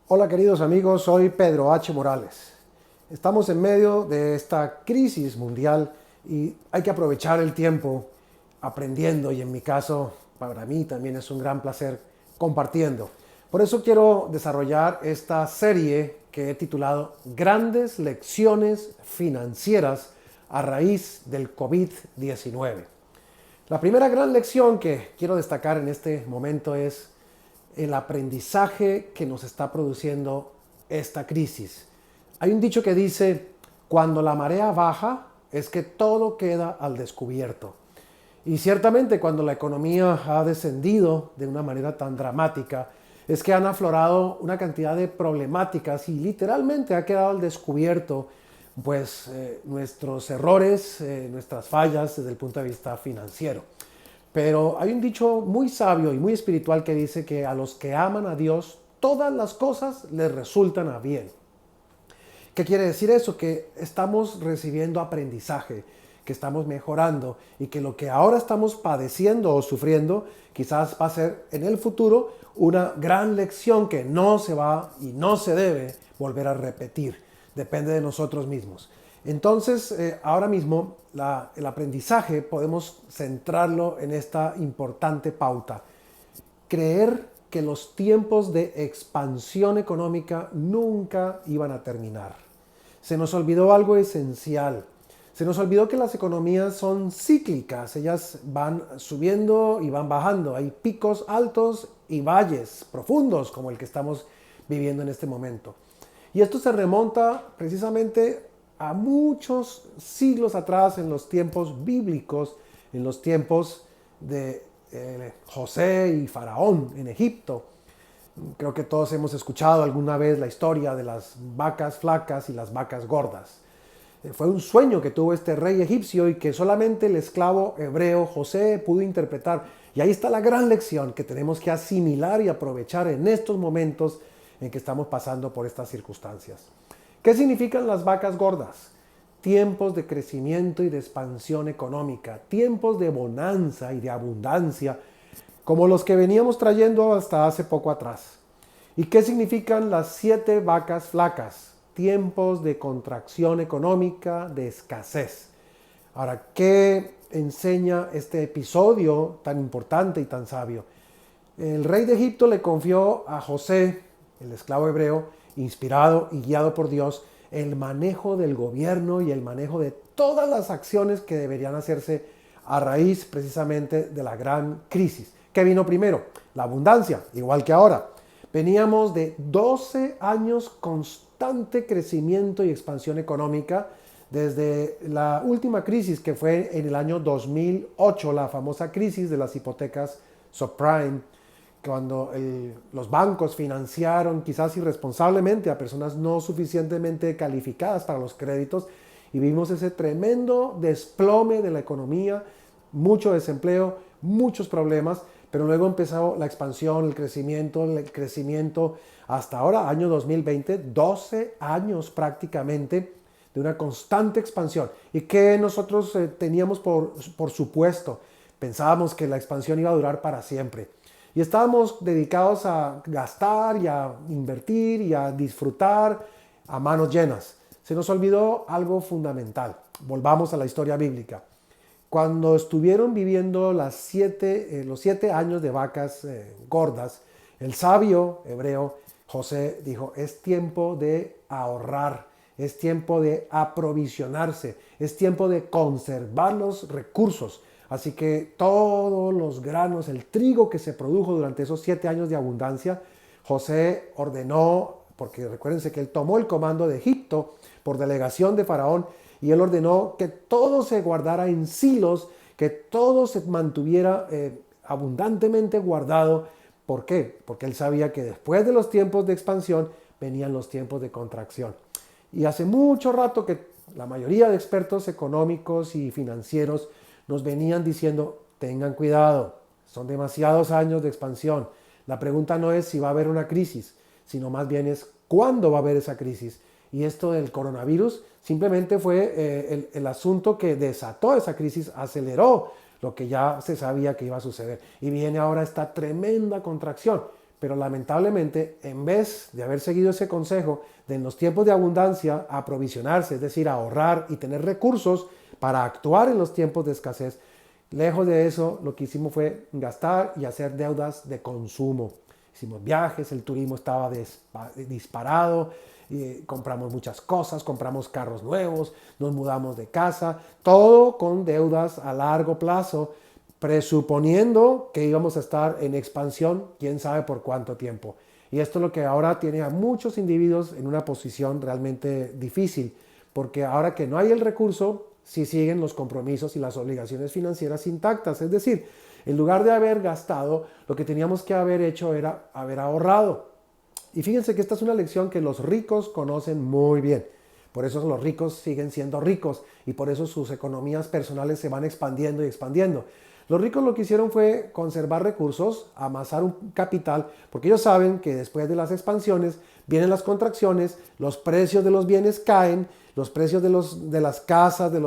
Hola queridos amigos, soy Pedro H. Morales. Estamos en medio de esta crisis mundial y hay que aprovechar el tiempo aprendiendo y en mi caso, para mí también es un gran placer compartiendo. Por eso quiero desarrollar esta serie que he titulado Grandes lecciones financieras a raíz del COVID-19. La primera gran lección que quiero destacar en este momento es el aprendizaje que nos está produciendo esta crisis. Hay un dicho que dice, cuando la marea baja es que todo queda al descubierto. Y ciertamente cuando la economía ha descendido de una manera tan dramática, es que han aflorado una cantidad de problemáticas y literalmente ha quedado al descubierto nuestros errores, nuestras fallas desde el punto de vista financiero. Pero hay un dicho muy sabio y muy espiritual que dice que a los que aman a Dios, todas las cosas les resultan a bien. ¿Qué quiere decir eso? Que estamos recibiendo aprendizaje, que estamos mejorando y que lo que ahora estamos padeciendo o sufriendo quizás va a ser en el futuro una gran lección que no se va y no se debe volver a repetir. Depende de nosotros mismos. Entonces, ahora mismo el aprendizaje podemos centrarlo en esta importante pauta. Creer que los tiempos de expansión económica nunca iban a terminar. Se nos olvidó algo esencial. Se nos olvidó que las economías son cíclicas, ellas van subiendo y van bajando. Hay picos altos y valles profundos como el que estamos viviendo en este momento. Y esto se remonta precisamente a muchos siglos atrás, en los tiempos bíblicos, en los tiempos de José y Faraón en Egipto. Creo que todos hemos escuchado alguna vez la historia de las vacas flacas y las vacas gordas. Fue un sueño que tuvo este rey egipcio y que solamente el esclavo hebreo José pudo interpretar. Y ahí está la gran lección que tenemos que asimilar y aprovechar en estos momentos en que estamos pasando por estas circunstancias. ¿Qué significan las vacas gordas? Tiempos de crecimiento y de expansión económica, tiempos de bonanza y de abundancia, como los que veníamos trayendo hasta hace poco atrás. ¿Y qué significan las 7 vacas flacas? Tiempos de contracción económica, de escasez. Ahora, ¿qué enseña este episodio tan importante y tan sabio? El rey de Egipto le confió a José, el esclavo hebreo, inspirado y guiado por Dios, el manejo del gobierno y el manejo de todas las acciones que deberían hacerse a raíz precisamente de la gran crisis. ¿Qué vino primero? La abundancia, igual que ahora. Veníamos de 12 años constante crecimiento y expansión económica desde la última crisis que fue en el año 2008, la famosa crisis de las hipotecas subprime, cuando los bancos financiaron quizás irresponsablemente a personas no suficientemente calificadas para los créditos y vimos ese tremendo desplome de la economía, mucho desempleo, muchos problemas, pero luego empezó la expansión, el crecimiento hasta ahora, año 2020, 12 años prácticamente de una constante expansión. ¿Y qué nosotros teníamos por supuesto? Pensábamos que la expansión iba a durar para siempre. Y estábamos dedicados a gastar y a invertir y a disfrutar a manos llenas. Se nos olvidó algo fundamental. Volvamos a la historia bíblica. Cuando estuvieron viviendo los 7 años de vacas gordas, el sabio hebreo José dijo, es tiempo de ahorrar, es tiempo de aprovisionarse, es tiempo de conservar los recursos. Así que todos los granos, el trigo que se produjo durante esos 7 años de abundancia, José ordenó, porque recuérdense que él tomó el comando de Egipto por delegación de Faraón, y él ordenó que todo se guardara en silos, que todo se mantuviera abundantemente guardado. ¿Por qué? Porque él sabía que después de los tiempos de expansión venían los tiempos de contracción. Y hace mucho rato que la mayoría de expertos económicos y financieros nos venían diciendo, tengan cuidado, son demasiados años de expansión. La pregunta no es si va a haber una crisis, sino más bien es cuándo va a haber esa crisis. Y esto del coronavirus simplemente fue el asunto que desató esa crisis, aceleró lo que ya se sabía que iba a suceder. Y viene ahora esta tremenda contracción. Pero lamentablemente, en vez de haber seguido ese consejo de en los tiempos de abundancia aprovisionarse, es decir, ahorrar y tener recursos para actuar en los tiempos de escasez, lejos de eso, lo que hicimos fue gastar y hacer deudas de consumo. Hicimos viajes, el turismo estaba disparado, compramos muchas cosas, compramos carros nuevos, nos mudamos de casa, todo con deudas a largo plazo, presuponiendo que íbamos a estar en expansión, quién sabe por cuánto tiempo. Y esto es lo que ahora tiene a muchos individuos en una posición realmente difícil, porque ahora que no hay el recurso, sí siguen los compromisos y las obligaciones financieras intactas. Es decir, en lugar de haber gastado, lo que teníamos que haber hecho era haber ahorrado. Y fíjense que esta es una lección que los ricos conocen muy bien. Por eso los ricos siguen siendo ricos y por eso sus economías personales se van expandiendo y expandiendo. Los ricos lo que hicieron fue conservar recursos, amasar un capital, porque ellos saben que después de las expansiones vienen las contracciones, los precios de los bienes caen, los precios de las casas, de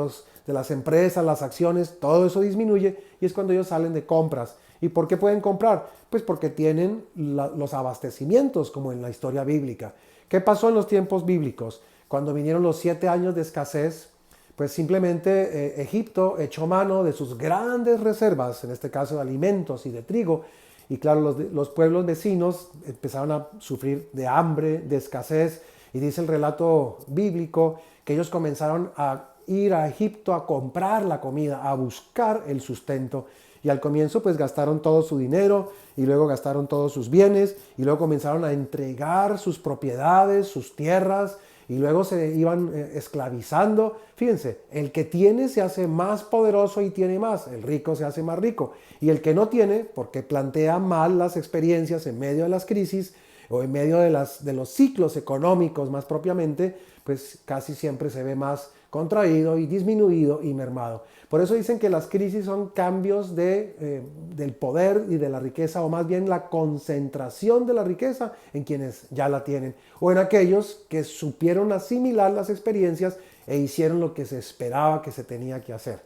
las empresas, las acciones, todo eso disminuye y es cuando ellos salen de compras. ¿Y por qué pueden comprar? Pues porque tienen los abastecimientos, como en la historia bíblica. ¿Qué pasó en los tiempos bíblicos? Cuando vinieron los 7 años de escasez, pues simplemente Egipto echó mano de sus grandes reservas, en este caso de alimentos y de trigo, y claro, los pueblos vecinos empezaron a sufrir de hambre, de escasez, y dice el relato bíblico que ellos comenzaron a ir a Egipto a comprar la comida, a buscar el sustento, y al comienzo pues gastaron todo su dinero, y luego gastaron todos sus bienes, y luego comenzaron a entregar sus propiedades, sus tierras, y luego se iban esclavizando. Fíjense, el que tiene se hace más poderoso y tiene más, el rico se hace más rico. Y el que no tiene, porque plantea mal las experiencias en medio de las crisis o en medio de los ciclos económicos más propiamente, pues casi siempre se ve más contraído y disminuido y mermado. Por eso dicen que las crisis son cambios del poder y de la riqueza, o más bien la concentración de la riqueza en quienes ya la tienen, o en aquellos que supieron asimilar las experiencias e hicieron lo que se esperaba que se tenía que hacer.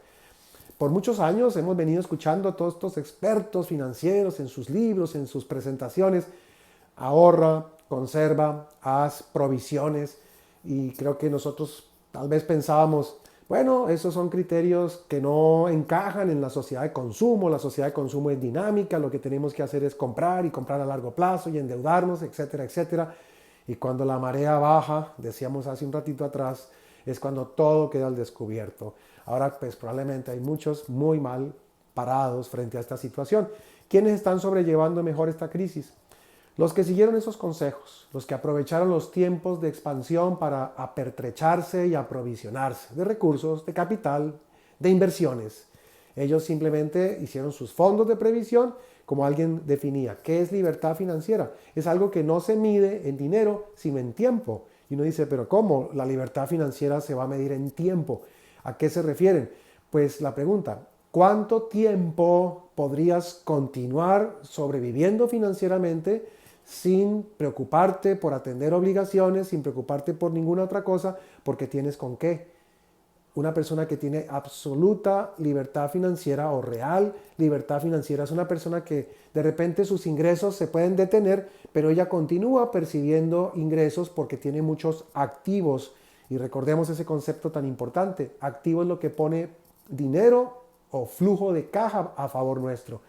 Por muchos años hemos venido escuchando a todos estos expertos financieros en sus libros, en sus presentaciones: ahorra, conserva, haz provisiones, y creo que nosotros tal vez pensábamos, bueno, esos son criterios que no encajan en la sociedad de consumo. La sociedad de consumo es dinámica, lo que tenemos que hacer es comprar y comprar a largo plazo y endeudarnos, etcétera, etcétera. Y cuando la marea baja, decíamos hace un ratito atrás, es cuando todo queda al descubierto. Ahora pues probablemente hay muchos muy mal parados frente a esta situación. ¿Quiénes están sobrellevando mejor esta crisis? Los que siguieron esos consejos, los que aprovecharon los tiempos de expansión para apertrecharse y aprovisionarse de recursos, de capital, de inversiones. Ellos simplemente hicieron sus fondos de previsión, como alguien definía. ¿Qué es libertad financiera? Es algo que no se mide en dinero, sino en tiempo. Y uno dice, ¿pero cómo la libertad financiera se va a medir en tiempo? ¿A qué se refieren? Pues la pregunta: ¿cuánto tiempo podrías continuar sobreviviendo financieramente sin preocuparte por atender obligaciones, sin preocuparte por ninguna otra cosa, porque tienes con qué? Una persona que tiene absoluta libertad financiera o real libertad financiera es una persona que de repente sus ingresos se pueden detener, pero ella continúa percibiendo ingresos porque tiene muchos activos. Y recordemos ese concepto tan importante: activo es lo que pone dinero o flujo de caja a favor nuestro.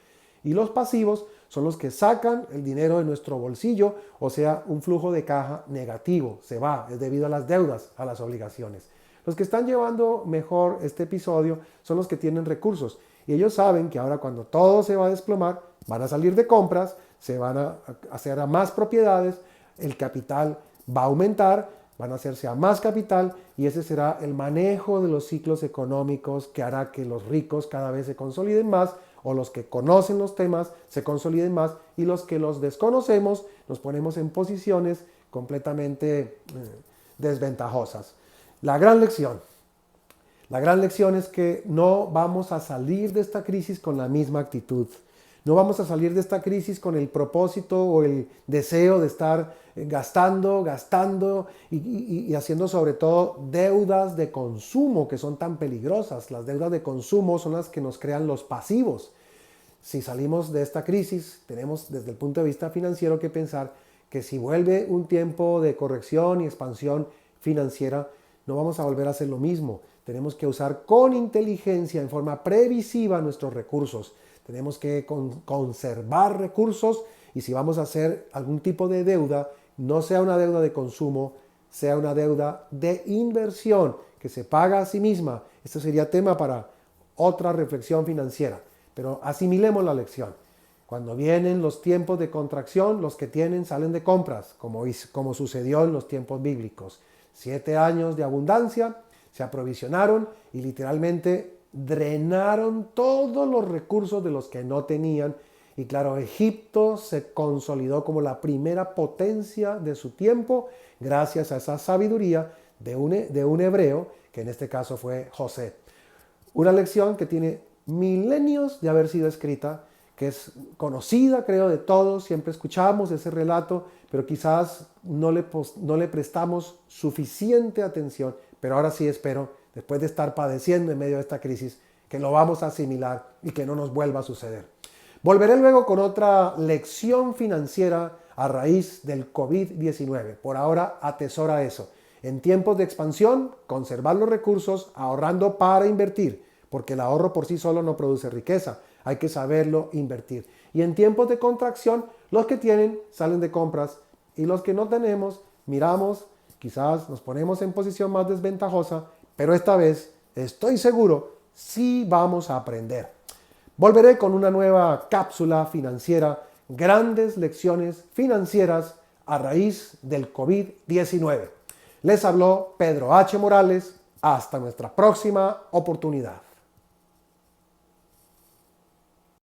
Y los pasivos son los que sacan el dinero de nuestro bolsillo, o sea, un flujo de caja negativo, se va, es debido a las deudas, a las obligaciones. Los que están llevando mejor este episodio son los que tienen recursos, y ellos saben que ahora, cuando todo se va a desplomar, van a salir de compras, se van a hacer a más propiedades, el capital va a aumentar, van a hacerse a más capital, y ese será el manejo de los ciclos económicos que hará que los ricos cada vez se consoliden más, o los que conocen los temas se consoliden más, y los que los desconocemos nos ponemos en posiciones completamente desventajosas. La gran lección es que no vamos a salir de esta crisis con la misma actitud. No vamos a salir de esta crisis con el propósito o el deseo de estar gastando y haciendo sobre todo deudas de consumo, que son tan peligrosas. Las deudas de consumo son las que nos crean los pasivos. si salimos de esta crisis, tenemos desde el punto de vista financiero que pensar que si vuelve un tiempo de corrección y expansión financiera, no vamos a volver a hacer lo mismo. Tenemos que usar con inteligencia, en forma previsiva, nuestros recursos. Tenemos que conservar recursos, y si vamos a hacer algún tipo de deuda, no sea una deuda de consumo, sea una deuda de inversión que se paga a sí misma. Este sería tema para otra reflexión financiera, pero asimilemos la lección. Cuando vienen los tiempos de contracción, los que tienen salen de compras, como sucedió en los tiempos bíblicos. 7 años de abundancia, se aprovisionaron y literalmente drenaron todos los recursos de los que no tenían. Y claro, Egipto se consolidó como la primera potencia de su tiempo gracias a esa sabiduría de un hebreo, que en este caso fue José. Una lección que tiene milenios de haber sido escrita, que es conocida, creo, de todos. Siempre escuchamos ese relato, pero quizás no le prestamos suficiente atención. Pero ahora sí espero, después de estar padeciendo en medio de esta crisis, que lo vamos a asimilar y que no nos vuelva a suceder. Volveré luego con otra lección financiera a raíz del COVID-19. Por ahora, atesora eso. En tiempos de expansión, conservar los recursos, ahorrando para invertir, porque el ahorro por sí solo no produce riqueza. Hay que saberlo invertir. Y en tiempos de contracción, los que tienen salen de compras, y los que no tenemos, miramos, quizás nos ponemos en posición más desventajosa, pero esta vez, estoy seguro, sí vamos a aprender. Volveré con una nueva cápsula financiera, grandes lecciones financieras a raíz del COVID-19. Les habló Pedro H. Morales. Hasta nuestra próxima oportunidad.